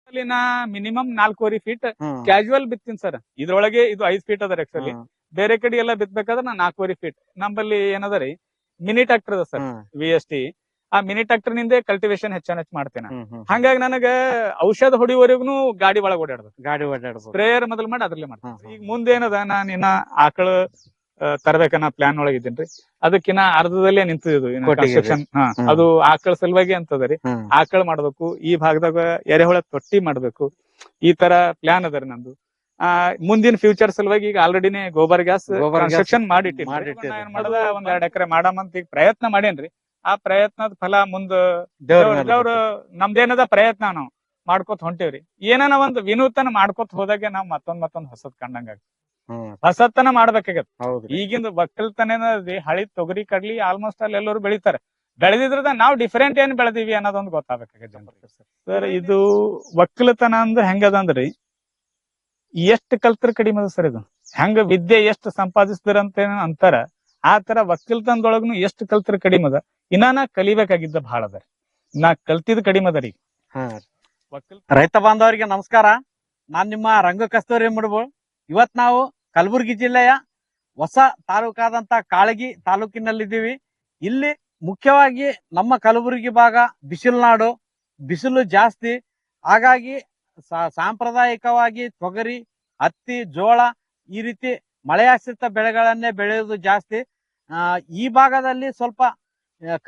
ಅಲ್ಲಿ ನಾ minimum 4.5 feet ಹ್ಮ್ casual ಬಿತ್ತೀನಿ ಸರ್. ಇದ್ರೊಳಗೆ ಇದು 5 ಫೀಟ್ ಅದ ಆಕ್ಚುಲಿ. ಹ್ಮ್ ಬೇರೆ ಕಡೆ ಎಲ್ಲ ಬಿತ್ಬೇಕಾದ್ರೆ ನಾ 4.5 ಫೀಟ್. ನಮ್ಮಲ್ಲಿ ಏನದ ರೀ ಮಿನಿ ಟ್ರಾಕ್ಟರ್ ಅದ ಸರ್, ಹ್ಮ್ VST. ಆ ಮಿನಿ ಟ್ರಾಕ್ಟರ್ ನಿಂದೆ ಕಲ್ಟಿವೇಶನ್ ಹೆಚ್ಚ ಮಾಡ್ತೇನೆ. ಹ್ಮ್ ಹಂಗಾಗಿ ನನಗ ಔಷಧ ಹೊಡಿವರೆಗೂ ಗಾಡಿ ಒಳಗೆ ಓಡಾಡ್ಬೇಕು. ಗಾಡಿ ಓಡಾಡ್ಬೋದು. ಸ್ಪ್ರೇಯರ್ ಮೊದಲು ಮಾಡಿ ಅದ್ರಲ್ಲೇ ಮಾಡ್ತೀನಿ. ಹ್ಮ್ ಈಗ ಮುಂದೇನದ ನಾನು ಇನ್ನ ಆಕಳ ತರಬೇಕನ್ನ ಪ್ಲಾನ್ ಒಳಗೆ ಇದ್ದೀನಿ. ಅದಕ್ಕಿನ್ನ ಅರ್ಧದಲ್ಲೇ ನಿಂತಿದ್ದು ಕನ್ಸ್ಟ್ರಕ್ಷನ್. ಅದು ಆಕಳ ಸಲುವಾಗಿ ಅಂತದರಿ. ಆಕಳ ಮಾಡ್ಬೇಕು, ಈ ಭಾಗದಾಗ ಎರೆಹುಳ ತೊಟ್ಟಿ ಮಾಡ್ಬೇಕು, ಈ ತರ ಪ್ಲಾನ್ ಅದ ರೀ ನಂದು. ಮುಂದಿನ ಫ್ಯೂಚರ್ ಸಲುವಾಗಿ ಈಗ ಆಲ್ರೆಡಿನೇ ಗೋಬರ್ ಗ್ಯಾಸ್ ಕನ್ಸ್ಟ್ರಕ್ಷನ್ ಮಾಡಿಟ್ಟಿನಿ. ಏನ್ ಮಾಡದ ಒಂದ್ 2 ಎಕರೆ ಮಾಡಮಂತ ಈಗ ಪ್ರಯತ್ನ ಮಾಡೇನ್ರಿ. ಆ ಪ್ರಯತ್ನದ ಫಲ ಮುಂದ ದೇವ್ರ ನಮ್ದೇನದ ಪ್ರಯತ್ನ ನಾವು ಮಾಡ್ಕೊತ ಹೊಂಟೇವ್ರಿ. ಏನಾನ ಒಂದ್ ವಿನೂತನ ಮಾಡ್ಕೊತ ಹೋದಾಗೆ ನಾವ್ ಮತ್ತೊಂದ್ ಹೊಸದ್ ಕಂಡಂಗ ಹೊಸತನ ಮಾಡ್ಬೇಕಾಗತ್. ಈಗಿಂದ ಒಕ್ಕಲ್ತನ ಹಳಿ ತೊಗರಿ ಕಡ್ಲಿ ಆಲ್ಮೋಸ್ಟ್ ಅಲ್ಲಿ ಎಲ್ಲರೂ ಬೆಳಿತಾರೆ. ಬೆಳೆದಿದ್ರದ ನಾವು ಡಿಫರೆಂಟ್ ಏನ್ ಬೆಳೆದಿವಿ ಅನ್ನೋದೊಂದು ಗೊತ್ತಾಗಬೇಕಾಗತ್ತೆ ಜನರಿಗೆ. ಸರ್ ಇದು ಒಕ್ಕಲತನ ಅಂದ್ರ ಹೆಂಗದಂದ್ರಿ, ಎಷ್ಟ್ ಕಲ್ತರ ಕಡಿಮೆ ಅದ ಸರ್. ಇದು ಹೆಂಗ ವಿದ್ಯೆ ಎಷ್ಟು ಸಂಪಾದಿಸಿದ್ರಂತ ಅಂತಾರ, ಆ ತರ ಒಕ್ಕಲ್ತನದೊಳಗ್ನು ಎಷ್ಟು ಕಲ್ತರ ಕಡಿಮೆ ಅದ. ನಾ ಕಲಿಬೇಕಾಗಿದ್ದ ಬಹಳ ಅದ. ನಾ ಕಲ್ತಿದ್ ಕಡಿಮೆ ಅದ ರೀ. ರೈತ ಬಾಂಧವರಿಗೆ ನಮಸ್ಕಾರ. ನಾನ್ ನಿಮ್ಮ ರಂಗ ಕಸ್ತೂರಿ ಮುಡ್ಬೋಳ್. ಇವತ್ ನಾವು ಕಲಬುರಗಿ ಜಿಲ್ಲೆಯ ಹೊಸ ತಾಲೂಕಾದಂತ ಕಾಳಗಿ ತಾಲೂಕಿನಲ್ಲಿದ್ದೀವಿ. ಇಲ್ಲಿ ಮುಖ್ಯವಾಗಿ ನಮ್ಮ ಕಲಬುರಗಿ ಭಾಗ ಬಿಸಿಲುನಾಡು, ಬಿಸಿಲು ಜಾಸ್ತಿ. ಹಾಗಾಗಿ ಸಾಂಪ್ರದಾಯಿಕವಾಗಿ ತೊಗರಿ, ಹತ್ತಿ, ಜೋಳ ಈ ರೀತಿ ಮಳೆಯಾಶ್ರಿತ ಬೆಳೆಗಳನ್ನೇ ಬೆಳೆಯುವುದು ಜಾಸ್ತಿ. ಈ ಭಾಗದಲ್ಲಿ ಸ್ವಲ್ಪ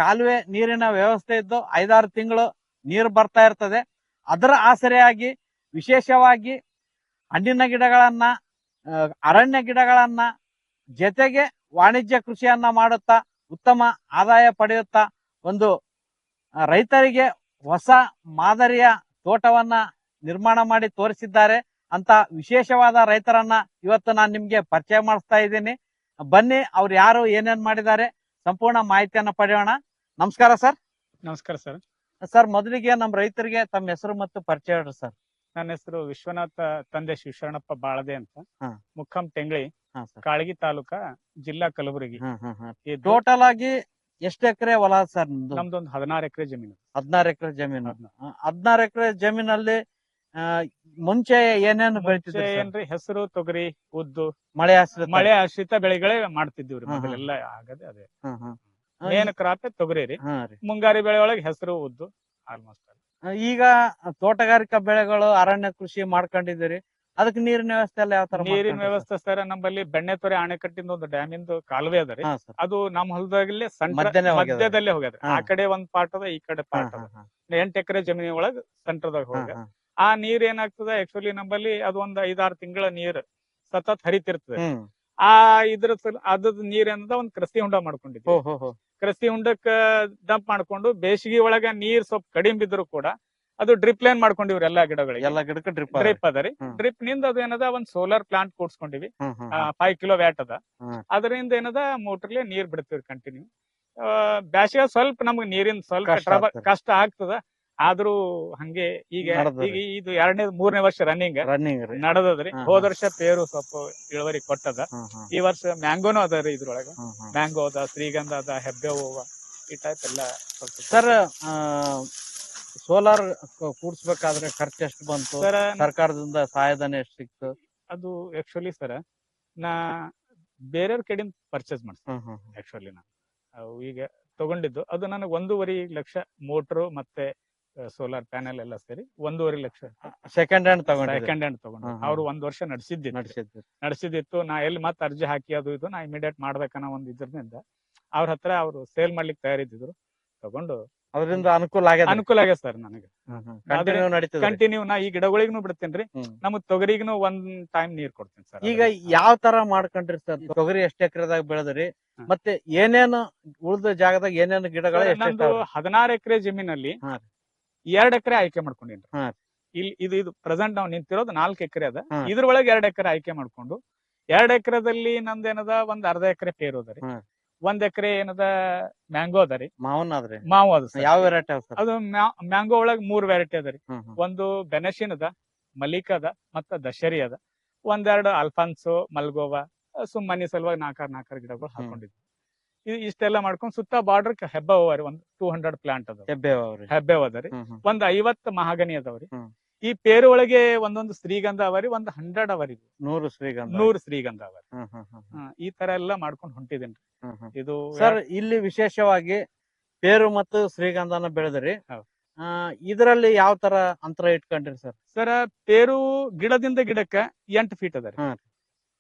ಕಾಲುವೆ ನೀರಿನ ವ್ಯವಸ್ಥೆ ಇದ್ದು 5-6 ತಿಂಗಳು ನೀರು ಬರ್ತಾ ಇರ್ತದೆ. ಅದರ ಆಸರೆಯಾಗಿ ವಿಶೇಷವಾಗಿ ಹಣ್ಣಿನ ಗಿಡಗಳನ್ನ, ಅರಣ್ಯ ಗಿಡಗಳನ್ನ, ಜೊತೆಗೆ ವಾಣಿಜ್ಯ ಕೃಷಿಯನ್ನ ಮಾಡುತ್ತಾ ಉತ್ತಮ ಆದಾಯ ಪಡೆಯುತ್ತಾ ಒಂದು ರೈತರಿಗೆ ಹೊಸ ಮಾದರಿಯ ತೋಟವನ್ನ ನಿರ್ಮಾಣ ಮಾಡಿ ತೋರಿಸಿದ್ದಾರೆ ಅಂತ ವಿಶೇಷವಾದ ರೈತರನ್ನ ಇವತ್ತು ನಾನು ನಿಮ್ಗೆ ಪರಿಚಯ ಮಾಡಿಸ್ತಾ ಇದ್ದೀನಿ. ಬನ್ನಿ, ಅವ್ರು ಯಾರು, ಏನೇನ್ ಮಾಡಿದ್ದಾರೆ, ಸಂಪೂರ್ಣ ಮಾಹಿತಿಯನ್ನ ಪಡೆಯೋಣ. ನಮಸ್ಕಾರ ಸರ್. ನಮಸ್ಕಾರ ಸರ್. ಸರ್, ಮೊದಲಿಗೆ ನಮ್ಮ ರೈತರಿಗೆ ತಮ್ಮ ಹೆಸರು ಮತ್ತು ಪರಿಚಯ ಹೇಳ್ರಿ ಸರ್. ನನ್ನ ಹೆಸರು ವಿಶ್ವನಾಥ ತಂದೆ ಶಿವಶರಣಪ್ಪ ಬಾಳದೆ ಅಂತ, ಮುಖಂ ಟೆಂಗ್ಳಿ, ಕಾಳಗಿ ತಾಲೂಕಾ, ಜಿಲ್ಲಾ ಕಲಬುರಗಿ. ಟೋಟಲ್ ಆಗಿ ಎಷ್ಟು ಎಕರೆ ಹೊಲ ಸರ್? ನಮ್ದೊಂದು 16 ಎಕರೆ ಜಮೀನು. 16 ಎಕರೆ ಜಮೀನು. 16 ಎಕರೆ ಜಮೀನಲ್ಲಿ ಮುಂಚೆ ಏನೇನು ಬೆಳಿತಿದ್ರಿ? ಏನ್ರಿ, ಹೆಸರು, ತೊಗರಿ, ಉದ್ದು, ಮಳೆ ಆಶ್ರಿತ ಬೆಳೆಗಳೇ ಮಾಡ್ತಿದ್ದೀವ್ರಿ. ಮೊದಲೆಲ್ಲ ಆಗದೆ ಅದೇ ಮೇನ್ ಕ್ರಾಪ್ ತೊಗರಿ ರೀ. ಮುಂಗಾರಿ ಬೆಳೆ ಒಳಗೆ ಹೆಸರು, ಉದ್ದು ಆಲ್ಮೋಸ್ಟ್. ಈಗ ತೋಟಗಾರಿಕಾ ಬೆಳೆಗಳು, ಅರಣ್ಯ ಕೃಷಿ ಮಾಡ್ಕೊಂಡಿದ್ದೀರಿ. ಅದಕ್ಕೆ ನೀರಿನ ವ್ಯವಸ್ಥೆ ಎಲ್ಲ ಯಾವ ತರ? ನೀರಿನ ವ್ಯವಸ್ಥೆ ಸರ್, ನಮ್ಮಲ್ಲಿ ಬೆಣ್ಣೆತೊರೆ ಅಣೆಕಟ್ಟಿಂದ ಒಂದು ಡ್ಯಾಮಿಂದ ಕಾಲುವೆ ಅದ ರೀ. ಅದು ನಮ್ಮ ಹೊಲದಾಗಲೇ ಮಧ್ಯದಲ್ಲೇ ಹೋಗ್ಯದ್ರಿ. ಆ ಕಡೆ ಒಂದ್ ಪಾರ್ಟ್ ಅದ, ಈ ಕಡೆ ಪಾರ್ಟ್ ಅದ. 8 ಎಕರೆ ಜಮೀನಿ ಒಳಗ ಸೆಂಟರ್ದಾಗ ಹೋಗ. ಆ ನೀರ್ ಏನಾಗ್ತದ, ಆಕ್ಚುಲಿ ನಮ್ಮಲ್ಲಿ ಅದು ಒಂದ್ 5-6 ತಿಂಗಳ ನೀರ್ ಸತತ್ ಹರಿತಿರ್ತದೆ. ಆ ಅದ್ರ ನೀರ್ ಏನದ ಒಂದ್ ಕೃಷಿ ಹೊಂಡ ಮಾಡ್ಕೊಂಡಿದ್ವಿ. ಕೃಷಿ ಹೊಂಡಕ್ಕ ಡಂಪ್ ಮಾಡ್ಕೊಂಡು ಬೇಸಿಗೆ ಒಳಗ ನೀರ್ ಸ್ವಲ್ಪ ಕಡಿಮೆ ಬಿದ್ರು ಕೂಡ ಅದು ಡ್ರಿಪ್ ಲೈನ್ ಮಾಡ್ಕೊಂಡಿವ್ರಿ. ಎಲ್ಲಾ ಗಿಡಗಳಿಗೆ ಡ್ರಿಪ್ ಅದ ರೀ. ಡ್ರಿಪ್ ನಿಂದ ಅದು ಏನದ ಒಂದ್ ಸೋಲಾರ್ ಪ್ಲಾಂಟ್ ಕೂಡ್ಸ್ಕೊಂಡಿವಿ. 5 ಕಿಲೋ ವ್ಯಾಟ್ ಅದ. ಅದರಿಂದ ಏನದ ಮೋಟರ್ಲೆ ನೀರ್ ಬಿಡ್ತೀವಿ ಕಂಟಿನ್ಯೂ. ಬ್ಯಾಸಿಗೆ ಸ್ವಲ್ಪ ನಮ್ಗೆ ನೀರಿನ ಸ್ವಲ್ಪ ಕಷ್ಟ ಆಗ್ತದ. ಆದ್ರೂ ಹಂಗೆ ಈಗ ಇದು 2ನೇ-3ನೇ ವರ್ಷ ರನ್ನಿಂಗ್ ನಡೆದದ್ರಿ. ಹೋದ ವರ್ಷ ಪೇರು ಸ್ವಲ್ಪ ಇಳುವರಿ ಕೊಟ್ಟದ. ಈ ವರ್ಷ ಮ್ಯಾಂಗೋನು ಅದ ರೀ. ಇದ್ರೊಳಗ ಮ್ಯಾಂಗೋ ಅದ, ಶ್ರೀಗಂಧ ಅದ, ಹೆಬ್ಬೆ ಹೂವ, ಈ ಟೈಪ್ ಎಲ್ಲ. ಸರ್, ಸೋಲಾರ್ ಕೂಡ್ಸ್ಬೇಕಾದ್ರೆ ಖರ್ಚು ಎಷ್ಟು ಬಂತು? ಸರ್ಕಾರದಿಂದ ಸಹಾಯಧನ ಎಷ್ಟು ಸಿಕ್ತು? ಅದು ಆಕ್ಚುಲಿ ಸರ್, ನಾ ಬೇರೆಯವ್ರ ಕಡೆಯಿಂದ ಪರ್ಚೇಸ್ ಮಾಡ್ತೀನಿ. ಆಕ್ಚುಲಿ ನಾನು ಈಗ ತಗೊಂಡಿದ್ದು ಅದು ನನಗೆ 1.5 ಲಕ್ಷ ಮೋಟ್ರು ಮತ್ತೆ ಸೋಲಾರ್ ಪ್ಯಾನೆಲ್ ಎಲ್ಲ ಸೇರಿ 1.5 ಲಕ್ಷ ಸೆಕೆಂಡ್ ಹ್ಯಾಂಡ್ ತಗೊಂಡು ಅವ್ರು 1 ವರ್ಷ ನಡೆಸಿದಿತ್ತು. ನಾ ಎಲ್ಲಿ ಮತ್ತೆ ಅರ್ಜಿ ಹಾಕಿ ಅದು ಇದು ನಾ ಇಮಿಡಿಯೇಟ್ ಮಾಡ್ಬೇಕನ್ನೋ ಒಂದ್ ಇದ್ರಿಂದ ಅವ್ರ ಹತ್ರ ಅವ್ರು ಸೇಲ್ ಮಾಡ್ಲಿಕ್ಕೆ ತಯಾರಿದ್ರು. ತಗೊಂಡು ಅದರಿಂದ ಅನುಕೂಲ ಆಗ್ಯದ ಸರ್. ನನಗೆ ಕಂಟಿನ್ಯೂ ನಾ ಈ ಗಿಡಗಳಿಗೂ ಬಿಡ್ತೇನ್ರಿ. ನಮಗ್ ತೊಗರಿಗೂ 1 ಟೈಮ್ ನೀರ್ ಕೊಡ್ತೀನಿ ಸರ್. ಈಗ ಯಾವ ತರ ಮಾಡ್ಕೊಂಡ್ರಿ ಸರ್? ತೊಗರಿ ಎಷ್ಟು ಎಕರೆದಾಗ ಬೆಳೆದ್ರಿ? ಮತ್ತೆ ಏನೇನು ಉಳಿದ ಜಾಗದಾಗ ಏನೇನು ಗಿಡಗಳು? 16 ಎಕರೆ ಜಮೀನಲ್ಲಿ 2 ಎಕರೆ ಆಯ್ಕೆ ಮಾಡ್ಕೊಂಡೇನ್ರಿ. ಇದು ಪ್ರೆಸೆಂಟ್ ನಾವು ನಿಂತಿರೋದು 4 ಎಕರೆ ಅದ. ಇದ್ರೊಳಗೆ 2 ಎಕರೆ ಆಯ್ಕೆ ಮಾಡ್ಕೊಂಡು 2 ಎಕರೆದಲ್ಲಿ ನಮ್ದೇನದ ಒಂದ್ ಅರ್ಧ ಎಕರೆ ಪೇರು ಅದ ರೀ. 1 ಎಕರೆ ಏನದ ಮ್ಯಾಂಗೋ ಅದ ರೀ. ಮಾವು ಅದ. ಯಾವ ವೆರೈಟಿ? ಅದು ಮ್ಯಾಂಗೋ ಒಳಗ್ 3 ವೆರೈಟಿ ಅದ ರೀ. ಒಂದು ಬೆನಶಿನ್ ಅದ, ಮಲಿಕ್ ಅದ, ಮತ್ತ ದಶರಿ ಅದ. 1-2 ಅಲ್ಫಾನ್ಸೋ, ಮಲ್ಗೋವಾ, ಸುಮ್ಮನೆ ಸಲುವಾಗಿ 4 ಗಿಡಗಳು ಹಾಕೊಂಡಿದ್ವಿ. ಇಷ್ಟೆಲ್ಲ ಮಾಡ್ಕೊಂಡ್ ಸುತ್ತ ಬಾರ್ಡರ್ ಹೆಬ್ಬೆ ಹೂವ ರೀ. ಒಂದು 200 ಪ್ಲಾಂಟ್ ಅದ. ಹೆಬ್ಬೆ ಅದ ರೀ. ಒಂದ್ 50 ಮಹಾಗನಿ ಅದಾವ್ರಿ. ಈ ಪೇರು ಒಳಗೆ ಒಂದೊಂದು ಶ್ರೀಗಂಧ ಅವರಿ, ಒಂದು 100 ಅವರಿ, 100 ಶ್ರೀಗಂಧ 100 ಶ್ರೀಗಂಧ ಅವರಿ. ಹ್ಮ್ ಹ್ಮ್ ಹ್ಮ್ ಈ ತರ ಎಲ್ಲ ಮಾಡ್ಕೊಂಡು ಹೊಂಟಿದೇನ್ರಿ. ಹ್ಮ್ ಹ್ಮ್. ಇದು ಸರ್ ಇಲ್ಲಿ ವಿಶೇಷವಾಗಿ ಪೇರು ಮತ್ತು ಶ್ರೀಗಂಧನ ಬೆಳೆದ್ರಿ. ಹೌದು. ಇದರಲ್ಲಿ ಯಾವ ತರ ಅಂತರ ಇಟ್ಕೊಂಡ್ರಿ ಸರ್? ಸರ ಪೇರು ಗಿಡದಿಂದ ಗಿಡಕ್ಕ 8 ಫೀಟ್ ಅದ ರೀ. ಹ್ಮ್.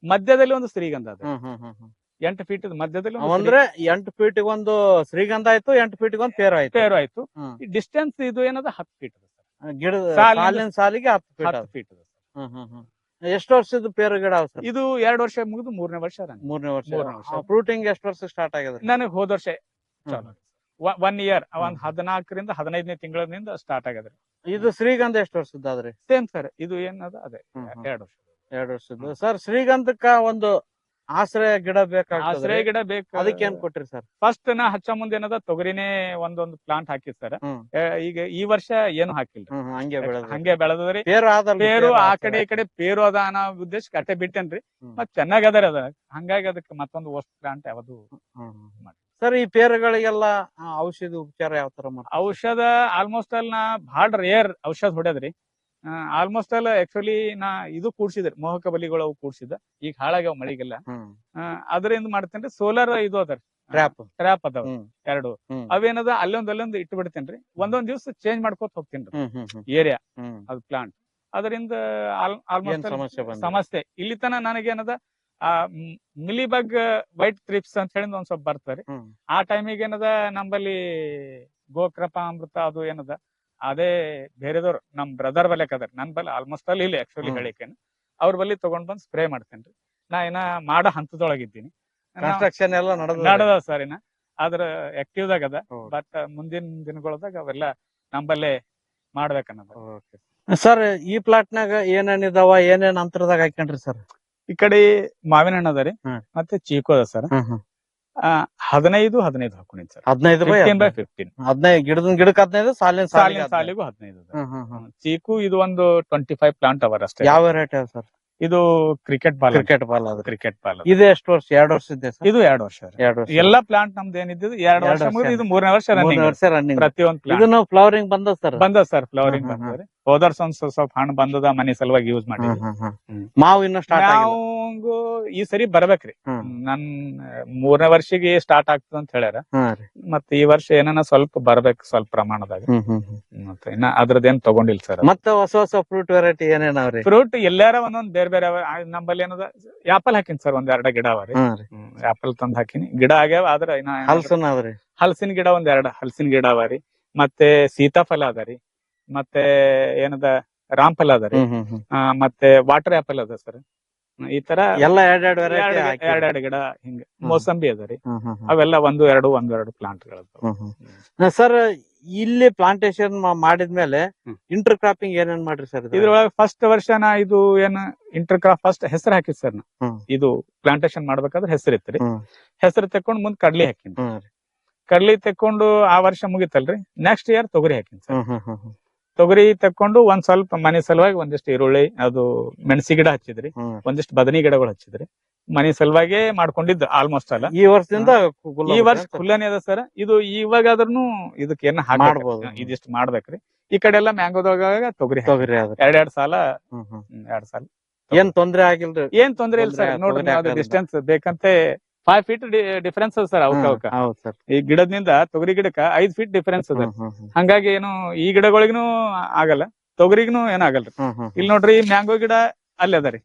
ಮಧ್ಯದಲ್ಲಿ ಒಂದು ಶ್ರೀಗಂಧ ಅದ. ಹ್ಮ್ ಹ್ಮ್ ಹ್ಮ್ ಹ್ಮ್. 8 ಫೀಟ್ ಮಧ್ಯದಲ್ಲಿ ಒಂದು ಅಂದ್ರೆ 8 ಫೀಟ್ ಒಂದು ಶ್ರೀಗಂಧ ಆಯ್ತು, 8 ಫೀಟ್ ಒಂದು ಪೇರು ಆಯ್ತು. ಪೇರು ಆಯ್ತು. ಹ್ಮ್. ಈ ಡಿಸ್ಟೆನ್ಸ್ ಇದು ಏನದ 10 ಫೀಟ್ ಅದ ಸರ್. ಗಿಡದ ಸಾಲಿನಿಂದ ಸಾಲಿನ ಸಾಲಿಗೆ 10 ಫೀಟ್ 10 ಫೀಟ್ ಅದ ಸರ್. ಹ್ಮ್ ಹ್ಮ್ ಹ್ಮ್. ಎಷ್ಟು ವರ್ಷದ ಪೇರು ಗಿಡ ಅವ ಸರ್? ಇದು 2 ವರ್ಷ ಮುಗಿದು 3ನೇ ವರ್ಷ ರನ್. 3ನೇ ವರ್ಷ. ಮೂರನೇ ವರ್ಷ. ಫ್ರೂಟಿಂಗ್ ಎಷ್ಟು ವರ್ಷ ಸ್ಟಾರ್ಟ್ ಆಗಿದೆ? ನನಗೆ ಹೋದ ವರ್ಷ ಚಾಲು 1 ಇಯರ್, ಒಂದ್ 14ರಿಂದ 15ನೇ ತಿಂಗಳಿಂದ ಸ್ಟಾರ್ಟ್ ಆಗದ್ರಿ. ಇದು ಶ್ರೀಗಂಧ ಎಷ್ಟು ವರ್ಷದ್ದಾದ್ರಿ? ಸೇಮ್ ಸರ್, ಇದು ಏನದ ಅದೇ 2 ವರ್ಷ. 2 ವರ್ಷದ್ದು. ಸರ್ ಶ್ರೀಗಂಧಕ್ಕ ಒಂದು ಆಶ್ರಯ ಗಿಡ ಬೇಕಾಗ್ತದೆ. ಆಶ್ರಯ ಗಿಡ ಬೇಕು. ಅದಕ್ಕೆ ಏನ್ ಕೊಟ್ರಿ ಸರ್? ಫಸ್ಟ್ ನಾ ಹಚ್ಚ ಮುಂದೆ ಏನದ ತೊಗರಿನೇ ಒಂದೊಂದು ಪ್ಲಾಂಟ್ ಹಾಕಿದ್ ಸರ್. ಈಗ ಈ ವರ್ಷ ಏನು ಹಾಕಿಲ್ರಿ. ಹಂಗೆ ಬೆಳೆದ ಹಂಗೆ ಬೆಳೆದದ್ರಿ. ಪೇರು ಆದಲ್ರಿ? ಪೇರು ಆ ಕಡೆ ಈ ಕಡೆ ಪೇರು ಅದ ಅನ್ನೋ ಉದ್ದೇಶಕ್ಕೆ ಅಟ್ಟೆ ಬಿಟ್ಟೇನ್ರಿ. ಮತ್ ಚೆನ್ನಾಗ್ ಅದರ ಅದ, ಹಂಗಾಗಿ ಅದಕ್ಕೆ ಮತ್ತೊಂದು ಹೊಸ ಪ್ಲಾಂಟ್ ಯಾವ್ದು ಮಾಡಿ. ಸರ್ ಈ ಪೇರುಗಳಿಗೆಲ್ಲ ಔಷಧಿ ಉಪಚಾರ ಯಾವ ತರ ಮಾಡ್ತಾರೆ? ಔಷಧ ಆಲ್ಮೋಸ್ಟ್ ಆಲ್ ನಾ ಬಹಳ ರೇರ್ ಔಷಧ ಹೊಡ್ಯದ್ರಿ. ಆಲ್ಮೋಸ್ಟ್ ಆಲ್ ಆಕ್ಚುಲಿ ನಾ ಇದು ಕೂಡ್ಸಿದ್ರಿ, ಮೋಹಕ ಬಲಿಗಳು ಅವು ಕೂಡ್ಸಿದ. ಈಗ ಹಾಳಾಗ್ಯಾವ ಮಳಿಗೆಲ್ಲ. ಅದ್ರಿಂದ ಮಾಡ್ತೇನ್ರಿ. ಸೋಲಾರ್ ಇದು ಅದ ಟ್ರ್ಯಾಪ್ ಅದಾವ 2. ಅವೇನದ ಅಲ್ಲೊಂದ್ ಇಟ್ಟು ಬಿಡ್ತೇನ್ರಿ. ಒಂದೊಂದ್ ದಿವ್ಸ ಚೇಂಜ್ ಮಾಡ್ಕೋತ ಹೋಗ್ತೇನ್ರಿ ಏರಿಯಾ ಅದು ಪ್ಲಾಂಟ್. ಅದರಿಂದ ಆಲ್ಮೋಸ್ಟ್ ಸಮಸ್ಯೆ ಇಲ್ಲಿ ತನ ನನಗೇನದ ಮಿಲಿಬಗ್ ವೈಟ್ ಟ್ರಿಪ್ಸ್ ಅಂತ ಹೇಳಿ ಒಂದ್ ಸ್ವಲ್ಪ ಬರ್ತಾರೆ. ಆ ಟೈಮಿಗೆ ಏನದ ನಂಬಲ್ಲಿ ಗೋಕೃಪಾಮೃತ ಅದು ಏನದ ಅದೇ ಬೇರೆದವ್ರು ನಮ್ ಬ್ರದರ್ ಬಲ್ಲೆಕ್ ಅದಾರ. ನನ್ ಬಲ್ಲಿ ಆಲ್ಮೋಸ್ಟ್ ಅಲ್ಲಿ ಇಲ್ಲ ಆಕ್ಚುಲಿ ಹೇಳಿಕೇನು. ಅವ್ರ ಬಲ್ಲಿ ತಗೊಂಡ್ ಬಂದ್ ಸ್ಪ್ರೇ ಮಾಡ್ತೇನ್ರಿ. ನಾ ಏನ ಮಾಡೋ ಹಂತದೊಳಗಿದ್ದೀನಿ. ಕನ್ಸ್ಟ್ರಕ್ಷನ್ ಎಲ್ಲ ನಡದ ಸರ್. ಏನ ಆದ್ರ ಆಕ್ಟಿವ್ ದಾಗ ಅದ. ಬಟ್ ಮುಂದಿನ ದಿನಗಳದಾಗ ಅವೆಲ್ಲ ನಂಬಲ್ಲೇ ಮಾಡ್ಬೇಕನ್ನೋದು. ಸರ್ ಈ ಪ್ಲಾಟ್ ನಾಗ ಏನೇನಿದಾವ, ಏನೇನ್ ಅಂತರದಾಗ ಹಾಕೊಂಡ್ರಿ ಸರ್? ಈ ಕಡೆ ಮಾವಿನ ಹಣ್ಣು ಅದ ರೀ, ಮತ್ತೆ ಚೀಕು ಅದ ಸರ್. 15 ಹಾಕೊಂಡಿನಿ ಸರ್. 15 by 15 15 ಗಿಡಕ್ಕೆ 15, ಸಾಲಿನ ಸಾಲಿಗೂ 15 ಅದ. ಚೀಕು ಇದು ಒಂದು 25 ಪ್ಲಾಂಟ್ ಅವರ್ ಅಷ್ಟೇ. ಯಾವ ವೆರೈಟಿ ಅದ ಸರ್? ಇದು ಕ್ರಿಕೆಟ್ ಬಾಲ್ ಅದ. ಕ್ರಿಕೆಟ್ ಬಾಲ್ ಇದು ಎಷ್ಟು ವರ್ಷ? 2 ವರ್ಷ ಇದೆ ಸರ್. ಇದು 2 ವರ್ಷ. 2 ವರ್ಷ. ಎಲ್ಲಾ ಪ್ಲಾಂಟ್ ನಮ್ದು ಏನಿದ್ದು 2 ವರ್ಷ ಮುಗಿದು ಇದು 3ನೇ ವರ್ಷ ರನ್ನಿಂಗ್. ಪ್ರತಿಯೊಂದು ಪ್ಲಾಂಟ್ ಇದನ್ನು ಫ್ಲವರಿಂಗ್ ಬಂದ ಸರ್? ಫ್ಲವರಿಂಗ್ ಬಂದದ್ರಿ. ಹೋದ ವರ್ಷ ಸ್ವಲ್ಪ ಹಣ್ಣು ಬಂದದ, ಮನಿ ಸಲುವಾಗಿ ಯೂಸ್ ಮಾಡಿ. ಮಾವು ಇನ್ನು ಸ್ಟಾರ್ಟ್ ನಾವು ಈ ಸರಿ ಬರ್ಬೇಕ್ರಿ. ನನ್ 3ನೇ ವರ್ಷಿಗೆ ಸ್ಟಾರ್ಟ್ ಆಗ್ತದ ಅಂತ ಹೇಳ್ಯಾರ. ಮತ್ತೆ ಈ ವರ್ಷ ಏನಾನ ಸ್ವಲ್ಪ ಬರ್ಬೇಕು, ಸ್ವಲ್ಪ ಪ್ರಮಾಣದಾಗ. ಮತ್ತೆ ಇನ್ನ ಅದ್ರದ್ದೇನ್ ತಗೊಂಡಿಲ್ಲ ಸರ್. ಮತ್ತೆ ಹೊಸ ಹೊಸ ಫ್ರೂಟ್ ವೆರೈಟಿ ಏನೇನವ್ರಿ? ಫ್ರೂಟ್ ಎಲ್ಲಾರ ಒಂದೊಂದ್ ಬೇರೆ ಬೇರೆ ನಮ್ಮಲ್ಲಿ ಏನದ ಆಪಲ್ ಹಾಕಿನಿ ಸರ್, 1-2 ಗಿಡ ಅವರಿ. ಆಪಲ್ ತಂದ್ ಹಾಕಿನಿ, ಗಿಡ ಆಗ್ಯಾವ. ಆದ್ರ ಹಲಸಿನ ಗಿಡ 1-2 ಹಲಸಿನ ಗಿಡ ಅವರಿ. ಮತ್ತೆ ಸೀತಾಫಲ ಅದರಿ, ಮತ್ತೆ ಏನದ ರಾಮ್ಫಲ ಅದರಿ, ಮತ್ತೆ ವಾಟರ್ ಆಪಲ್ ಅದ ಸರ್. ಈ ತರ ಎಲ್ಲ 2 ಗಿಡ ಹಿಂಗ. ಮೋಸಂಬಿ ಅದರಿ. ಅವೆಲ್ಲ 1-2 ಪ್ಲಾಂಟ್ ಗಳು. ಸರ್ ಇಲ್ಲಿ ಪ್ಲಾಂಟೇಶನ್ ಮಾಡಿದ್ಮೇಲೆ ಇಂಟರ್ ಕ್ರಾಪಿಂಗ್ ಏನೇನ್ ಮಾಡ್ರಿ ಸರ್? ಇದ್ರೊಳಗೆ ಫಸ್ಟ್ ವರ್ಷ ನಾ ಇದು ಏನ್ ಇಂಟರ್ ಕ್ರಾಪ್ ಫಸ್ಟ್ ಹೆಸರು ಹಾಕಿದ್ ಸರ್. ಇದು ಪ್ಲಾಂಟೇಶನ್ ಮಾಡ್ಬೇಕಾದ್ರೆ ಹೆಸರು ಇತ್ರಿ. ಹೆಸರು ತೆಕ್ಕೊಂಡು ಮುಂದ್ ಕಡ್ಲಿ ಹಾಕಿನಿ. ಕಡ್ಲಿ ತೆಕ್ಕೊಂಡು ಆ ವರ್ಷ ಮುಗಿತಲ್ರಿ, ನೆಕ್ಸ್ಟ್ ಇಯರ್ ತೊಗರಿ ಹಾಕಿನಿ ಸರ್. ತೊಗರಿ ತಕೊಂಡು ಒಂದ್ ಸ್ವಲ್ಪ ಮನೆ ಸಲುವಾಗಿ ಒಂದಿಷ್ಟು ಈರುಳ್ಳಿ, ಅದು ಮೆಣಸಿ ಗಿಡ ಹಚ್ಚಿದ್ರಿ, ಒಂದಿಷ್ಟು ಬದನಿ ಗಿಡಗಳು ಹಚ್ಚಿದ್ರಿ. ಮನೆ ಸಲುವಾಗಿ ಮಾಡ್ಕೊಂಡಿದ್ದು ಆಲ್ಮೋಸ್ಟ್ ಅಲ್ಲ. ಈ ವರ್ಷದಿಂದ ಈ ವರ್ಷ ಖುಲ್ಲಾನೇ ಅದ ಸರ್. ಇದು ಇವಾಗಾದ್ರೂ ಇದಕ್ಕೆ ಏನ ಹಾಕ್ಬೋದು, ಇದಿಷ್ಟು ಮಾಡ್ಬೇಕ್ರಿ. ಈ ಕಡೆ ಎಲ್ಲಾ ಮ್ಯಾಂಗೋದಾಗ ತೊಗರಿ 2 ಸಾಲ 2 ಸಾಲ. ಏನ್ ತೊಂದ್ರೆ ಆಗಿಲ್ರಿ? ಏನ್ ತೊಂದ್ರೆ ಇಲ್ಲ ಸರ್. ನೋಡ್ರಿ ಅದು ಡಿಸ್ಟೆನ್ಸ್ ಬೇಕಂತೆ 5 ಫೀಟ್ ಡಿಫರೆನ್ಸ್ ಅದ ಸರ್. ಅವಕ್ಕ ಈ ಗಿಡದಿಂದ ತೊಗರಿ ಗಿಡಕ್ಕ 5 ಫೀಟ್ ಡಿಫರೆನ್ಸ್ ಅದ. ಹಂಗಾಗಿ ಏನು ಈ ಗಿಡಗಳಿಗೂ ಆಗಲ್ಲ, ತೊಗರಿಗೂ ಏನಾಗಲ್ರಿ. ಇಲ್ಲಿ ನೋಡ್ರಿ ಮ್ಯಾಂಗೋ ಗಿಡ ಅಲ್ಲಿ ಅದರಿ,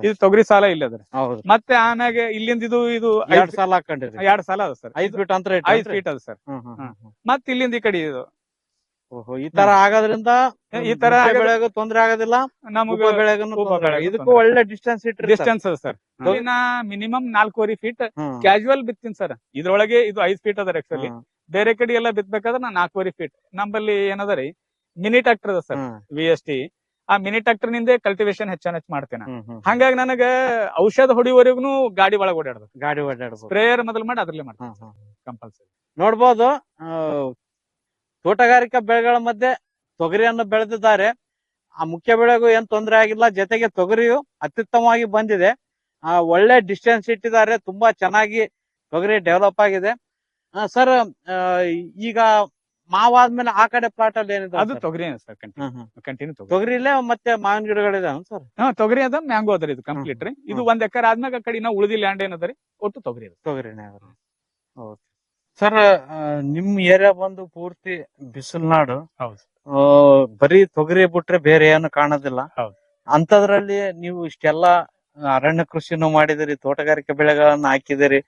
ಇದು ತೊಗರಿ ಸಾಲ ಇಲ್ಲಿ ಅದರಿ. ಮತ್ತೆ ಆಮ್ಯಾಗ ಇಲ್ಲಿಂದ ಇದು 2 ಸಾಲ ಹಾಕೊಂಡಿರಿ. 2 ಸಾಲ ಅದ ಸರ್. 5 ಫೀಟ್ ಅಂತರ 5 ಫೀಟ್ ಅದ ಸರ್. ಮತ್ ಇಲ್ಲಿಂದ ಈ ಕಡೆ ಇದು ಈ ತರ ಆಗೋದ್ರಿಂದ ಈ ತರ ಬೆಳೆಗೂ ತೊಂದ್ರೆ ಆಗೋದಿಲ್ಲ, ನಮಗ ಇದಕ್ಕೂ ಒಳ್ಳೆ ಡಿಸ್ಟೆನ್ಸ್ ಅದ ಸರ್. ಮಿನಿಮಮ್ 4.5 ಫೀಟ್ ಕ್ಯಾಶುವಲ್ ಬಿತ್ತೀನಿ ಸರ್. ಇದ್ರೊಳಗೆ ಇದು 5 ಫೀಟ್ ಅದ ಆಕ್ಚುಲಿ. ಬೇರೆ ಕಡೆ ಎಲ್ಲ ಬಿತ್ಬೇಕಾದ್ರೆ ನಾ 4.5 ಫೀಟ್. ನಮ್ಮಲ್ಲಿ ಏನದರಿ ಮಿನಿ ಟ್ರಾಕ್ಟರ್ ಅದ ಸರ್, VST. ಆ ಮಿನಿ ಟ್ರಾಕ್ಟರ್ ನಿಂದೆ ಕಲ್ಟಿವೇಶನ್ ಹೆಚ್ಚ ಮಾಡ್ತೇನೆ. ಹಂಗಾಗಿ ನನಗ ಔಷಧ ಹೊಡಿವರೆಗೂ ಗಾಡಿ ಒಳಗೆ ಓಡಾಡ್ಬೇಕು. ಸ್ಪ್ರೇಯರ್ ಮೊದಲು ಮಾಡಿ ಅದ್ರಲ್ಲೇ ಮಾಡ್ತೀನಿ ಕಂಪಲ್ಸರಿ. ನೋಡ್ಬೋದು, ತೋಟಗಾರಿಕಾ ಬೆಳೆಗಳ ಮಧ್ಯೆ ತೊಗರಿಯನ್ನು ಬೆಳೆದಿದ್ದಾರೆ. ಆ ಮುಖ್ಯ ಬೆಳೆಗೂ ಏನ್ ತೊಂದರೆ ಆಗಿಲ್ಲ, ಜೊತೆಗೆ ತೊಗರಿಯು ಅತ್ಯುತ್ತಮವಾಗಿ ಬಂದಿದೆ. ಒಳ್ಳೆ ಡಿಸ್ಟೆನ್ಸ್ ಇಟ್ಟಿದ್ದಾರೆ, ತುಂಬಾ ಚೆನ್ನಾಗಿ ತೊಗರಿ ಡೆವಲಪ್ ಆಗಿದೆ. ಸರ್ ಈಗ ಮಾವ್ ಆದ್ಮೇಲೆ ಆ ಕಡೆ ಪ್ಲಾಟ್ ಅಲ್ಲಿ ಏನಿದೆ ಅದು ತೊಗರಿ ಸರ್, ಕಂಟಿನ್ಯೂ ತೊಗರಿ. ತೊಗರಿಲೇ ಮತ್ತೆ ಮಾವಿನ ಗಿಡಗಳಿದಾವ ಸರ್? ತೊಗರಿ ಅದ, ಮ್ಯಾಂಗೋ ಅದ್ರಿ, ಇದು ಕಂಪ್ಲೀಟ್ ರೀ. ಇದು 1 ಎಕರೆ ಆದ್ಮ್ಯಾಗ ಕಡೆ ನಾವು ಉಳಿದಿ ಲ್ಯಾಂಡ್ ಏನದರಿ ಒಟ್ಟು ತೊಗರಿ ಅದ. ತೊಗರಿನೇ ಸರ್. ನಿಮ್ ಏರಿಯಾ ಬಂದು ಪೂರ್ತಿ ಬಿಸಿಲ್ನಾಡು. ಹೌದು. ಬರೀ ತೊಗರಿ ಬಿಟ್ರೆ ಬೇರೆ ಏನು ಕಾಣೋದಿಲ್ಲ. ಹೌದು. ಅಂತದ್ರಲ್ಲಿ ನೀವು ಇಷ್ಟೆಲ್ಲಾ ಅರಣ್ಯ ಕೃಷಿನೂ ಮಾಡಿದಿರಿ, ತೋಟಗಾರಿಕೆ ಬೆಳೆಗಳನ್ನ ಹಾಕಿದಿರಿ.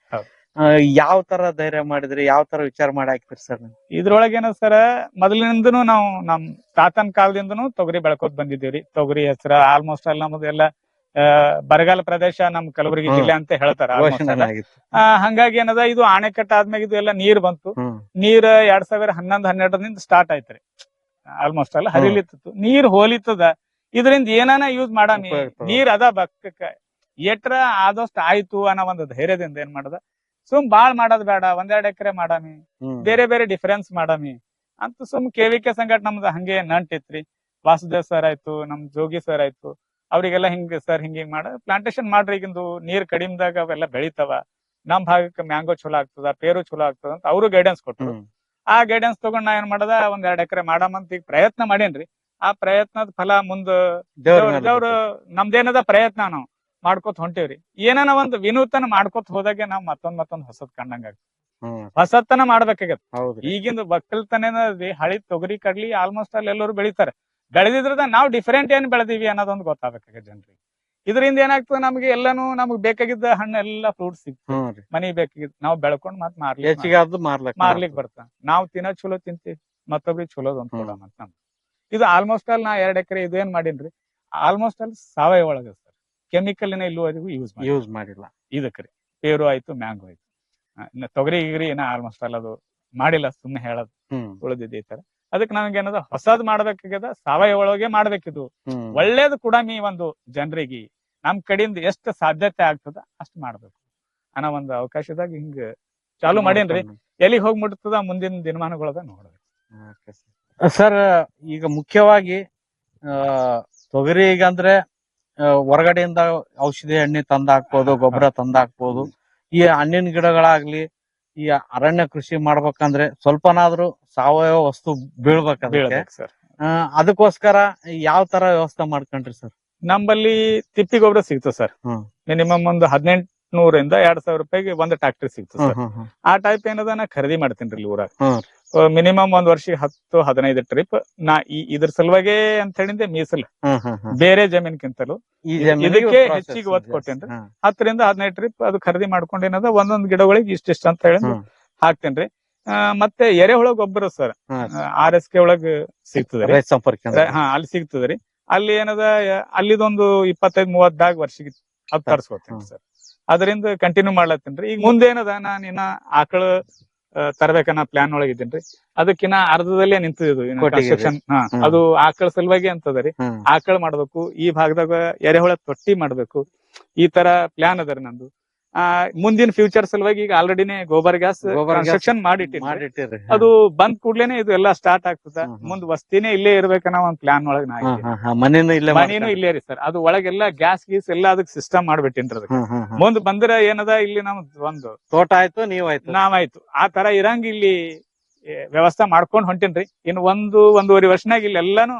ಯಾವ ತರ ಧೈರ್ಯ ಮಾಡಿದ್ರಿ, ಯಾವ ತರ ವಿಚಾರ ಮಾಡಿ ಹಾಕ್ತಿರಿ ಸರ್? ಇದ್ರೊಳಗೆ ಏನದ ಸರ್, ಮೊದಲಿನಿಂದನು ನಾವು ನಮ್ ತಾತನ್ ಕಾಲದಿಂದನು ತೊಗರಿ ಬೆಳ್ಕೋತ್ ಬಂದಿದ್ದೀವ್ರಿ. ತೊಗರಿ ಹೆಸರ ಆಲ್ಮೋಸ್ಟ್ ಅಲ್ಲಿ ನಮ್ದೆಲ್ಲ ಬರಗಾಲ ಪ್ರದೇಶ ನಮ್ ಕಲಬುರಗಿ ಜಿಲ್ಲೆ ಅಂತ ಹೇಳ್ತಾರ. ಹಂಗಾಗಿ ಏನದ, ಇದು ಆಣೆಕಟ್ಟ ಆದ್ಮೇಲೆ ಇದು ಎಲ್ಲ ನೀರ್ ಬಂತು. ನೀರ್ 2011-12 ಸ್ಟಾರ್ಟ್ ಆಯ್ತ್ರಿ. ಆಲ್ಮೋಸ್ಟ್ ಅಲ್ಲ ಹರಿಲಿತ್ತು, ನೀರ್ ಹೋಲಿತದ. ಇದರಿಂದ ಏನಾನ ಯೂಸ್ ಮಾಡಾಮಿ, ನೀರ್ ಅದ ಬಕ್ಕಕ್ಕ ಎಟ್ರ ಆದಷ್ಟು ಆಯ್ತು ಅನ್ನೋ ಒಂದು ಧೈರ್ಯದಿಂದ ಏನ್ ಮಾಡದ, ಸುಮ್ ಬಾಳ್ ಮಾಡೋದ್ ಬೇಡ, 1-2 ಎಕರೆ ಮಾಡಾಮಿ, ಬೇರೆ ಬೇರೆ ಡಿಫರೆನ್ಸ್ ಮಾಡಾಮಿ ಅಂತ ಸುಮ್ ಕೆವಿಕೆ ಸಂಘಟ ನಮ್ದು ಹಂಗೆ ನಂಟಿತ್ರಿ. ವಾಸುದೇವ್ ಸರ್ ಆಯ್ತು, ನಮ್ ಜೋಗಿ ಸರ್ ಆಯ್ತು, ಅವ್ರಿಗೆಲ್ಲ ಹಿಂಗ್ ಸರ್ ಹಿಂಗ್ ಮಾಡ ಪ್ಲಾಂಟೇಶನ್ ಮಾಡ್ರಿ, ಈಗಿಂದು ನೀರ್ ಕಡಿಮೆದಾಗ ಅವೆಲ್ಲ ಬೆಳಿತಾವ, ನಮ್ ಭಾಗಕ್ಕೆ ಮ್ಯಾಂಗೋ ಚಲೋ ಆಗ್ತದ, ಪೇರು ಚಲೋ ಆಗ್ತದ ಅಂತ ಅವರು ಗೈಡೆನ್ಸ್ ಕೊಟ್ರು. ಆ ಗೈಡೆನ್ಸ್ ತಗೊಂಡ್ ನಾ ಏನ್ ಮಾಡದ, 1-2 ಎಕರೆ ಮಾಡಾಮಂತ ಈಗ ಪ್ರಯತ್ನ ಮಾಡೇನ್ರಿ. ಆ ಪ್ರಯತ್ನದ ಫಲ ಮುಂದ ದೇವ್ರು ನಮ್ದೇನದ ಪ್ರಯತ್ನ ನಾವು ಮಾಡ್ಕೊತ ಹೊಂಟೇವ್ರಿ. ಏನಾನ ಒಂದ್ ವಿನೂತನ ಮಾಡ್ಕೊತ ಹೋದಾಗೆ ನಾವ್ ಮತ್ತೊಂದ್ ಹೊಸದ್ ಕಂಡಂಗ ಆಗ್ತದೆ. ಹೊಸತನ ಮಾಡ್ಬೇಕಾಗತ್ತ. ಈಗಿಂದ ಒಕ್ಕಲ್ತನ ಹಳಿ ತೊಗರಿ ಕಡ್ಲಿ ಆಲ್ಮೋಸ್ಟ್ ಅಲ್ಲಿ ಎಲ್ಲರೂ ಬೆಳಿತಾರೆ. ಬೆಳೆದಿದ್ರದ ನಾವ್ ಡಿಫರೆಂಟ್ ಏನ್ ಬೆಳೆದಿವಿ ಅನ್ನೋದೊಂದು ಗೊತ್ತಾಗಬೇಕಾಗ ಜನರಿಗೆ. ಇದರಿಂದ ಏನಾಗ್ತದೆ, ನಮ್ಗೆ ಎಲ್ಲಾನು ನಮ್ಗ್ ಬೇಕಾಗಿದ್ದ ಹಣ್ಣು ಎಲ್ಲಾ ಫ್ರೂಟ್ಸ್ ಸಿಗ್ತದೆ, ಮನಿ ಬೇಕಾಗಿದ್ ನಾವ್ ಬೆಳ್ಕೊಂಡ್ ಮತ್ ಮಾರ್ಲಿಕ್ ಬರ್ತಾನ. ನಾವ್ ತಿನ್ನೋದ್ ಚಲೋ ತಿಂತೀವಿ, ಮತ್ತೊಬ್ರಿಗೆ ಚಲೋದ್ ಒಂದ್ ಕೊಡ ಮತ್ತ. ಇದು ಆಲ್ಮೋಸ್ಟ್ ಅಲ್ಲಿ ನಾ 2 ಎಕರೆ ಇದು ಏನ್ ಮಾಡೀನ್ರಿ, ಆಲ್ಮೋಸ್ಟ್ ಅಲ್ಲಿ ಸಾವಯವ ಒಳಗ ಸರ್, ಕೆಮಿಕಲ್ ಇಲ್ಲಿವರೆಗೂ ಯೂಸ್ ಮಾಡಿಲ್ಲ. ಇದಕ್ರಿ ಪೇರು ಆಯ್ತು, ಮ್ಯಾಂಗೋ ಆಯ್ತು, ತೊಗರಿ ಗಿರಿ ಏನ ಆಲ್ಮೋಸ್ಟ್ ಅಲ್ಲ ಅದು ಮಾಡಿಲ್ಲ, ಸುಮ್ಮನೆ ಹೇಳೋದು ಉಳಿದಿದ್ದ ಈ ತರ. ಅದಕ್ಕೆ ನಮ್ಗೆ ಏನದ ಹೊಸದ್ ಮಾಡ್ಬೇಕಾಗ್ಯದ, ಸಾವಯವ ಒಳಗೆ ಮಾಡ್ಬೇಕಿದು. ಒಳ್ಳೇದು ಕೂಡ ಒಂದು ಜನರಿಗೆ ನಮ್ ಕಡೆಯಿಂದ ಎಷ್ಟು ಸಾಧ್ಯತೆ ಆಗ್ತದ ಅಷ್ಟ್ ಮಾಡ್ಬೇಕು ಅನ್ನೋ ಒಂದು ಅವಕಾಶದಾಗ ಹಿಂಗ ಚಾಲು ಮಾಡೇನ್ರಿ. ಎಲ್ಲಿಗ್ ಹೋಗಿ ಮುಟ್ತದ ಮುಂದಿನ ದಿನಮಾನಗಳದ ನೋಡ್ಬೇಕು ಸರ್. ಈಗ ಮುಖ್ಯವಾಗಿ ತೊಗರಿ ಈಗಂದ್ರೆ ಹೊರಗಡೆಯಿಂದ ಔಷಧಿ ಎಣ್ಣೆ ತಂದ ಹಾಕ್ಬೋದು, ಗೊಬ್ಬರ ತಂದ ಹಾಕ್ಬೋದು. ಈ ಹಣ್ಣಿನ ಗಿಡಗಳಾಗ್ಲಿ, ಈ ಅರಣ್ಯ ಕೃಷಿ ಮಾಡ್ಬೇಕಂದ್ರೆ ಸ್ವಲ್ಪನಾದ್ರೂ ಸಾವಯವ ವಸ್ತು ಬೀಳ್ಬೇಕು ಸರ್. ಅದಕ್ಕೋಸ್ಕರ ಯಾವ ತರ ವ್ಯವಸ್ಥೆ ಮಾಡ್ಕೊಂಡ್ರಿ ಸರ್? ನಮ್ಮಲ್ಲಿ ತಿಪ್ಪಿ ಗೊಬ್ಬರ ಸಿಗ್ತದೆ ಸರ್. ಮಿನಿಮಮ್ ಒಂದು 1800 - 2000 ರೂಪಾಯಿಗೆ ಒಂದು ಟ್ರಾಕ್ಟರ್ ಸಿಗ್ತದೆ ಸರ್. ಆ ಟೈಪ್ ಏನದ ನಾ ಖರೀದಿ ಮಾಡ್ತೀನಿ ಇಲ್ಲಿ ಊರಾಗ. ಮಿನಿಮಮ್ ಒಂದ್ ವರ್ಷಕ್ಕೆ 10-15 ಟ್ರಿಪ್ ನಾ ಇದ್ರ ಸಲುವಾಗೆ ಅಂತ ಹೇಳಿದ್ರೆ ಮೀಸಲ್ ಬೇರೆ ಜಮೀನ್ಕಿಂತಲೂ ಇದಕ್ಕೆ ಹೆಚ್ಚಿಗೆ ಒತ್ತು ಕೊಟ್ಟೇನ್ರಿ. 10-15 ಟ್ರಿಪ್ ಅದು ಖರೀದಿ ಮಾಡ್ಕೊಂಡು ಏನದ ಒಂದೊಂದ್ ಗಿಡಗಳಿಗೆ ಇಷ್ಟಿಷ್ಟ ಅಂತ ಹೇಳಿ ಹಾಕ್ತೇನ್ರಿ. ಮತ್ತೆ ಎರೆಹುಳ ಗೊಬ್ಬರ ಸರ್ RSK ಒಳಗ್ ಸಿಗ್ತದೆ, ಅಲ್ಲಿ ಸಿಗ್ತದ್ರಿ. ಅಲ್ಲಿ ಏನದ, ಅಲ್ಲಿದೊಂದು 25-30 ಬ್ಯಾಗ್ ವರ್ಷಕ್ಕೆ ಅದ್ ತರ್ಸ್ಕೊತೀನಿ ಸರ್. ಅದರಿಂದ ಕಂಟಿನ್ಯೂ ಮಾಡ್ಲತ್ತೀನ್ರಿ. ಈಗ ಮುಂದೇನದ, ನಾನ್ ಇನ್ನ ಆಕಳ ತರ್ಬೇಕನ್ನ ಪ್ಲಾನ್ ಒಳಗ ಇದ್ದೀನ್ರಿ. ಅದಕ್ಕಿನ್ನ ಅರ್ಧದಲ್ಲೇ ನಿಂತಿದ್ದು ಕನ್ಸ್ಟ್ರಕ್ಷನ್. ಅದು ಆಕಳ ಸಲುವಾಗಿ ಅಂತದರಿ, ಆಕಳ ಮಾಡ್ಬೇಕು, ಈ ಭಾಗದಾಗ ಎರೆಹುಳ ತೊಟ್ಟಿ ಮಾಡ್ಬೇಕು, ಈ ತರ ಪ್ಲಾನ್ ಅದರಿ ನಂದು. ಮುಂದಿನ ಫ್ಯೂಚರ್ ಸಲುವಾಗಿ ಈಗ ಆಲ್ರೆಡಿನೇ ಗೋಬರ್ ಗ್ಯಾಸ್ ಕನ್ಸ್ಟ್ರಕ್ಷನ್ ಮಾಡಿಟ್ಟಿರಿ. ಅದು ಬಂದ್ ಕೂಡ್ಲೇನೆ ಇದು ಎಲ್ಲಾ ಸ್ಟಾರ್ಟ್ ಆಗ್ತದ. ಮುಂದ್ ವಸ್ತಿನೇ ಇಲ್ಲೇ ಇರ್ಬೇಕನ್ನ ಒಂದ್ ಪ್ಲಾನ್ ಒಳಗ್ ಮನೇನು ಇಲ್ಲೇ ರೀ ಸರ್. ಅದು ಒಳಗೆಲ್ಲಾ ಗ್ಯಾಸ್ ಗೀಸ್ ಎಲ್ಲಾ ಅದಕ್ಕೆ ಸಿಸ್ಟಮ್ ಮಾಡ್ಬಿಟ್ಟಿನ್ರಿ. ಅದಕ್ಕೆ ಮುಂದ್ ಬಂದ್ರ ಏನದ, ಇಲ್ಲಿ ನಮ್ದು ಒಂದು ತೋಟ ಆಯ್ತು, ನಾವಾಯ್ತು, ಆ ತರ ಇರಂಗ ಇಲ್ಲಿ ವ್ಯವಸ್ಥೆ ಮಾಡ್ಕೊಂಡ್ ಹೊಂಟೇನ್ರಿ. ಇನ್ನು 1-1.5 ವರ್ಷನಾಗ ಇಲ್ಲಿ ಎಲ್ಲಾನು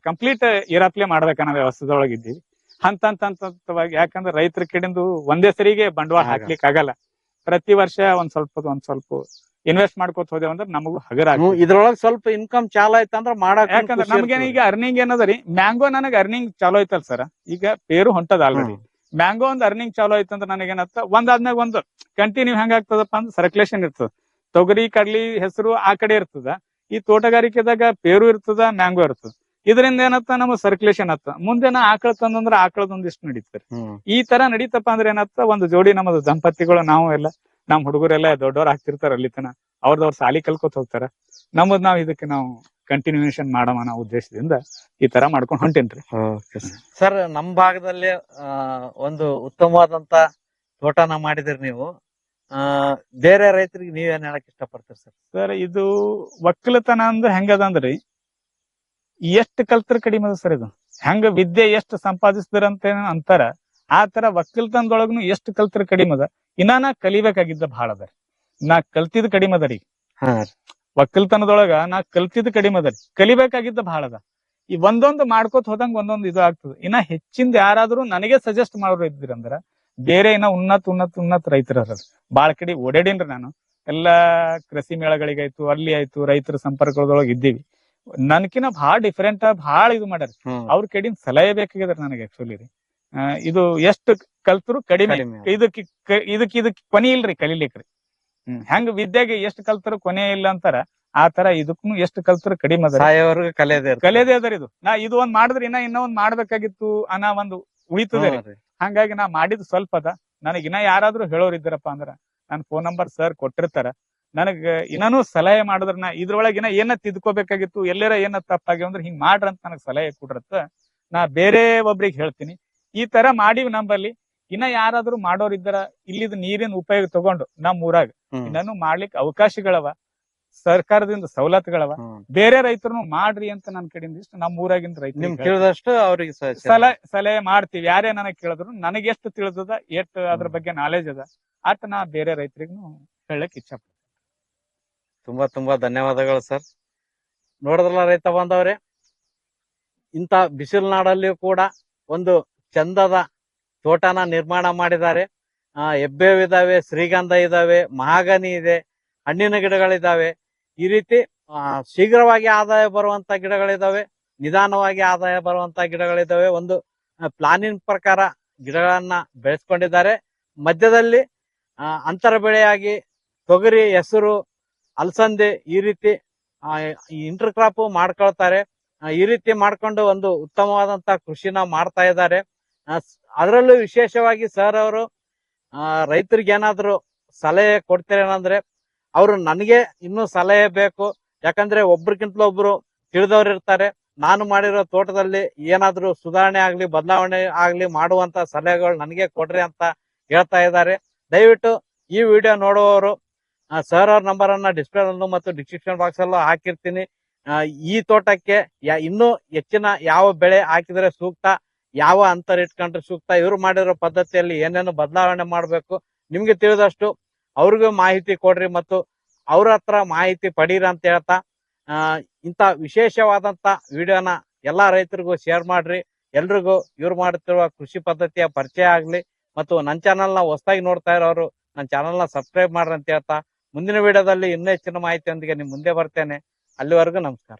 ಕಂಪ್ಲೀಟ್ ಇರಪ್ಲೆ ಮಾಡ್ಬೇಕನ್ನೋ ವ್ಯವಸ್ಥೆದೊಳಗಿದ್ದೀವಿ ಹಂತವಾಗಿ. ಯಾಕಂದ್ರೆ ರೈತರ ಕಡೆಂದು ಒಂದೇ ಸರಿಗೆ ಬಂಡವಾಳ ಹಾಕ್ಲಿಕ್ಕೆ ಆಗಲ್ಲ. ಪ್ರತಿ ವರ್ಷ ಒಂದ್ ಸ್ವಲ್ಪ ಇನ್ವೆಸ್ಟ್ ಮಾಡ್ಕೋತ ಹೋದೇವಂದ್ರೆ ನಮಗೂ ಹಗರ. ಇದ್ರೊಳಗೆ ಸ್ವಲ್ಪ ಇನ್ಕಮ್ ಚಾಲು ಆಯ್ತಂದ್ರ ಮಾಡಕ್, ಯಾಕಂದ್ರೆ ನಮ್ಗೇನ ಈಗ ಅರ್ನಿಂಗ್ ಏನದರಿ, ಮ್ಯಾಂಗೋ ನನಗ್ ಅರ್ನಿಂಗ್ ಚಾಲೋ ಐತಲ್ ಸರ್. ಈಗ ಪೇರು ಹೊಂಟದ ಆಲ್ರೆಡಿ, ಮ್ಯಾಂಗೋ ಒಂದ್ ಅರ್ನಿಂಗ್ ಚಾಲೋ ಐತಂದ್ರ ನನಗೇನತ್ತ ಒಂದಾದ್ಮೇಲೆ ಒಂದು ಕಂಟಿನ್ಯೂ ಹೆಂಗ ಆಗ್ತದಪ್ಪ ಅಂದ್ರೆ ಸರ್ಕ್ಯುಲೇಷನ್ ಇರ್ತದ. ತೊಗರಿ ಕಡ್ಲಿ ಹೆಸರು ಆ ಕಡೆ ಇರ್ತದ, ಈ ತೋಟಗಾರಿಕೆದಾಗ ಪೇರು ಇರ್ತದ, ಮ್ಯಾಂಗೋ ಇರ್ತದ. ಇದರಿಂದ ಏನತ್ತ, ನಮಗ್ ಸರ್ಕ್ಯುಲೇಷನ್ ಆತ. ಮುಂದೆನ ಆಕಳ ತಂದಂದ್ರ ಆಕಳದೊಂದಿಷ್ಟು ನಡೀತಾರೆ. ಈ ತರ ನಡೀತಪ್ಪ ಅಂದ್ರೆ ಏನತ್ತ, ಒಂದು ಜೋಡಿ ನಮ್ಮದು ದಂಪತಿಗಳು, ನಾವು ಎಲ್ಲ ನಮ್ ಹುಡುಗರೆಲ್ಲ ದೊಡ್ಡವ್ರು ಆಗ್ತಿರ್ತಾರ, ಅಲ್ಲಿ ತನ ಅವ್ರದವ್ರ ಸಾಲಿ ಕಲ್ಕೋತ ಹೋಗ್ತಾರ. ನಮ್ಮದ್ ನಾವ್ ಇದಕ್ಕೆ ನಾವು ಕಂಟಿನ್ಯೂಷನ್ ಮಾಡೋಣ ಅನ್ನೋ ಉದ್ದೇಶದಿಂದ ಈ ತರ ಮಾಡ್ಕೊಂಡ್ ಹೊಂಟೇನ್ರಿ ಸರ್. ನಮ್ ಭಾಗದಲ್ಲಿ ಒಂದು ಉತ್ತಮವಾದಂತ ತೋಟನ ಮಾಡಿದಿರಿ ನೀವು. ಬೇರೆ ರೈತರಿಗೆ ನೀವೇನ್ ಹೇಳಕ್ ಇಷ್ಟಪಡ್ತೀರಿ ಸರ್? ಸರ್, ಇದು ಒಕ್ಕಲತನ ಅಂದ್ರೆ ಹೆಂಗದಂದ್ರಿ, ಎಷ್ಟ್ ಕಲ್ತರ ಕಡಿಮೆ ಅದ ಸರ್. ಇದು ಹೆಂಗ ವಿದ್ಯೆ ಎಷ್ಟು ಸಂಪಾದಿಸಿದ್ರಂತ ಅಂತಾರ, ಆ ತರ ಒಕ್ಕಲ್ತನದೊಳಗ್ನು ಎಷ್ಟು ಕಲ್ತರ ಕಡಿಮೆ ಅದ. ಇನ್ನ ನಾ ಕಲಿಬೇಕಾಗಿದ್ದ ಬಹಳ ಅದ. ನಾ ಕಲ್ತಿದ್ ಕಡಿಮೆ ಅದರಿ. ಒಕ್ಕಲ್ತನದೊಳಗ ನಾ ಕಲ್ತಿದ್ ಕಡಿಮೆ ಅದರಿ, ಕಲಿಬೇಕಾಗಿದ್ದ ಬಹಳ ಅದ. ಈ ಒಂದೊಂದು ಮಾಡ್ಕೋತ ಹೋದಂಗ ಒಂದೊಂದು ಇದು ಆಗ್ತದೆ. ಇನ್ನ ಹೆಚ್ಚಿಂದ ಯಾರಾದ್ರೂ ನನಗೆ ಸಜೆಸ್ಟ್ ಮಾಡೋರು ಇದ್ರಂದ್ರ ಬೇರೆ ಇನ್ನ ಉನ್ನತ ರೈತರ ಬಾಳ ಕಡೆ ಓಡಾಡೀನ್ರಿ ನಾನು. ಎಲ್ಲಾ ಕೃಷಿ ಮೇಳಗಳಿಗಾಯ್ತು, ಅಲ್ಲಿ ಆಯ್ತು, ರೈತರ ಸಂಪರ್ಕದೊಳಗೆ ಇದ್ದೀವಿ. ನನ್ಕಿನ ಭಾಳ ಡಿಫರೆಂಟ್ ಭಾಳ ಇದು ಮಾಡ್ಯಾರ. ಅವ್ರ ಕಡೆಯಿಂದ ಸಲಹೆ ಬೇಕಾಗಿದ್ರ ನನಗೆ ಆಕ್ಚುಲಿ ರೀ. ಇದು ಎಷ್ಟು ಕಲ್ತರು ಕಡಿಮೆ. ಇದಕ್ ಕೊನೆ ಇಲ್ರಿ ಕಲಿಲಿಕ್ರಿ. ಹೆಂಗ್ ವಿದ್ಯೆಗೆ ಎಷ್ಟು ಕಲ್ತರು ಕೊನೆ ಇಲ್ಲ ಅಂತಾರ, ಆ ತರ ಇದಕ್ಕೂ ಎಷ್ಟು ಕಲ್ತರು ಕಡಿಮೆ ಅದ. ಕಲಿಯದೇ ಅದರ ಇದು. ನಾ ಇದು ಒಂದ್ ಮಾಡಿದ್ರೆ ಇನ್ನೊಂದ್ ಮಾಡ್ಬೇಕಾಗಿತ್ತು ಅನ್ನೋ ಒಂದು ಉಳಿತದೆ. ಹಂಗಾಗಿ ನಾ ಮಾಡಿದ್ ಸ್ವಲ್ಪ ಅದ. ನನಗ್ ಇನ್ನ ಯಾರಾದ್ರೂ ಹೇಳೋರ್ ಇದ್ದಾರಪ್ಪ ಅಂದ್ರ ನನ್ ಫೋನ್ ನಂಬರ್ ಸರ್ ಕೊಟ್ಟಿರ್ತಾರ. ನನಗ್ ಇನ್ನೂ ಸಲಹೆ ಮಾಡಿದ್ರ ನಾ ಇದ್ರೊಳಗೆ ಏನ ತಿದ್ಕೋಬೇಕಾಗಿತ್ತು, ಎಲ್ಲರ ಏನ ತಪ್ಪಾಗ್ಯಾವ ಅಂದ್ರೆ ಹಿಂಗ್ ಮಾಡ್ರ ಅಂತ ನನಗ್ ಸಲಹೆ ಕೊಡ್ರತ್ತ ನಾ ಬೇರೆ ಒಬ್ರಿಗೆ ಹೇಳ್ತೀನಿ. ಈ ತರ ಮಾಡಿವ್ ನಂಬಲ್ಲಿ. ಇನ್ನ ಯಾರಾದ್ರೂ ಮಾಡೋರ್ ಇದ್ದಾರ, ಇಲ್ಲಿದ್ ನೀರಿನ ಉಪಯೋಗ ತಗೊಂಡು ನಮ್ ಊರಾಗ ಇನ್ನೂ ಮಾಡ್ಲಿಕ್ಕೆ ಅವಕಾಶಗಳವ, ಸರ್ಕಾರದಿಂದ ಸವಲತ್ತುಗಳವ. ಬೇರೆ ರೈತರು ಮಾಡ್ರಿ ಅಂತ ನನ್ ಕಡೆಯಿಂದ ಇಷ್ಟು ನಮ್ಮ ಊರಾಗಿನ ರೈತರು ಅವ್ರಿಗೆ ಸಲಹೆ ಮಾಡ್ತೀವಿ. ಯಾರೇ ನನಗ್ ಕೇಳಿದ್ರು ನನಗೆ ಎಷ್ಟು ತಿಳಿದದ, ಎಷ್ಟು ಅದ್ರ ಬಗ್ಗೆ ನಾಲೆಜ್ ಅದ ಅಟ್ ನಾ ಬೇರೆ ರೈತರಿಗೂ ಹೇಳಕ್ ಇಚ್ಛೆ ಪಡ್ತೀನಿ. ತುಂಬಾ ಧನ್ಯವಾದಗಳು ಸರ್. ನೋಡಿದ್ರಲ್ಲ ರೈತ ಬಾಂಧವರೇ, ಇಂತ ಬಿಸಿಲು ನಾಡಲ್ಲಿಯೂ ಕೂಡ ಒಂದು ಚಂದದ ತೋಟನ ನಿರ್ಮಾಣ ಮಾಡಿದ್ದಾರೆ. ಹೆಬ್ಬೇವಿದಾವೆ, ಶ್ರೀಗಂಧ ಇದಾವೆ, ಮಹಾಗನಿ ಇದೆ, ಹಣ್ಣಿನ ಗಿಡಗಳಿದಾವೆ. ಈ ರೀತಿ ಶೀಘ್ರವಾಗಿ ಆದಾಯ ಬರುವಂತ ಗಿಡಗಳಿದಾವೆ, ನಿಧಾನವಾಗಿ ಆದಾಯ ಬರುವಂತ ಗಿಡಗಳಿದಾವೆ. ಒಂದು ಪ್ಲಾನಿಂಗ್ ಪ್ರಕಾರ ಗಿಡಗಳನ್ನ ಬೆಳೆಸ್ಕೊಂಡಿದ್ದಾರೆ. ಮಧ್ಯದಲ್ಲಿ ಅಂತರ ಬೆಳೆಯಾಗಿ ತೊಗರಿ, ಹೆಸರು, ಅಲಸಂದೆ ಈ ರೀತಿ ಇಂಟರ್ ಕ್ರಾಪ್ ಮಾಡ್ಕೊಳ್ತಾರೆ. ಈ ರೀತಿ ಮಾಡ್ಕೊಂಡು ಒಂದು ಉತ್ತಮವಾದಂತ ಕೃಷಿನ ಮಾಡ್ತಾ ಇದ್ದಾರೆ. ಅದರಲ್ಲೂ ವಿಶೇಷವಾಗಿ ಸರ್ ಅವರು ರೈತರಿಗೆ ಏನಾದ್ರು ಸಲಹೆ ಕೊಡ್ತೀರೇನಂದ್ರೆ, ಅವರು ನನಗೆ ಇನ್ನೂ ಸಲಹೆ ಬೇಕು. ಯಾಕಂದ್ರೆ ಒಬ್ರಿಗಿಂತಲೂ ಒಬ್ರು ತಿಳಿದವ್ರು ಇರ್ತಾರೆ. ನಾನು ಮಾಡಿರೋ ತೋಟದಲ್ಲಿ ಏನಾದ್ರೂ ಸುಧಾರಣೆ ಆಗ್ಲಿ, ಬದಲಾವಣೆ ಆಗ್ಲಿ ಮಾಡುವಂತ ಸಲಹೆಗಳು ನನಗೆ ಕೊಡ್ರಿ ಅಂತ ಹೇಳ್ತಾ ಇದ್ದಾರೆ. ದಯವಿಟ್ಟು ಈ ವಿಡಿಯೋ ನೋಡುವವರು ಸರ್ ಅವ್ರ ನಂಬರ್ ಅನ್ನ ಡಿಸ್ಪ್ಲೇ ಅಲ್ಲೂ ಮತ್ತು ಡಿಸ್ಕ್ರಿಪ್ಷನ್ ಬಾಕ್ಸ್ ಅಲ್ಲೂ ಹಾಕಿರ್ತೀನಿ. ಈ ತೋಟಕ್ಕೆ ಇನ್ನೂ ಹೆಚ್ಚಿನ ಯಾವ ಬೆಳೆ ಹಾಕಿದ್ರೆ ಸೂಕ್ತ, ಯಾವ ಅಂತರ ಇಟ್ಕೊಂಡ್ರೆ ಸೂಕ್ತ, ಇವ್ರು ಮಾಡಿರೋ ಪದ್ಧತಿಯಲ್ಲಿ ಏನೇನು ಬದಲಾವಣೆ ಮಾಡ್ಬೇಕು ನಿಮ್ಗೆ ತಿಳಿದಷ್ಟು ಅವ್ರಿಗೂ ಮಾಹಿತಿ ಕೊಡ್ರಿ ಮತ್ತು ಅವ್ರ ಹತ್ರ ಮಾಹಿತಿ ಪಡೀರಿ ಅಂತ ಹೇಳ್ತಾ, ಇಂಥ ವಿಶೇಷವಾದಂತ ವಿಡಿಯೋನ ಎಲ್ಲಾ ರೈತರಿಗೂ ಶೇರ್ ಮಾಡ್ರಿ. ಎಲ್ರಿಗೂ ಇವ್ರು ಮಾಡುತ್ತಿರುವ ಕೃಷಿ ಪದ್ಧತಿಯ ಪರಿಚಯ ಆಗ್ಲಿ. ಮತ್ತು ನನ್ನ ಚಾನಲ್ನ ಹೊಸದಾಗಿ ನೋಡ್ತಾ ಇರೋರು ನನ್ನ ಚಾನಲ್ನ ಸಬ್ಸ್ಕ್ರೈಬ್ ಮಾಡ್ರಿ ಅಂತ ಹೇಳ್ತಾ, ಮುಂದಿನ ವಿಡಿಯೋದಲ್ಲಿ ಇನ್ನೂ ಹೆಚ್ಚಿನ ಮಾಹಿತಿಯೊಂದಿಗೆ ನಿಮ್ ಮುಂದೆ ಬರ್ತೇನೆ. ಅಲ್ಲಿವರೆಗೂ ನಮಸ್ಕಾರ.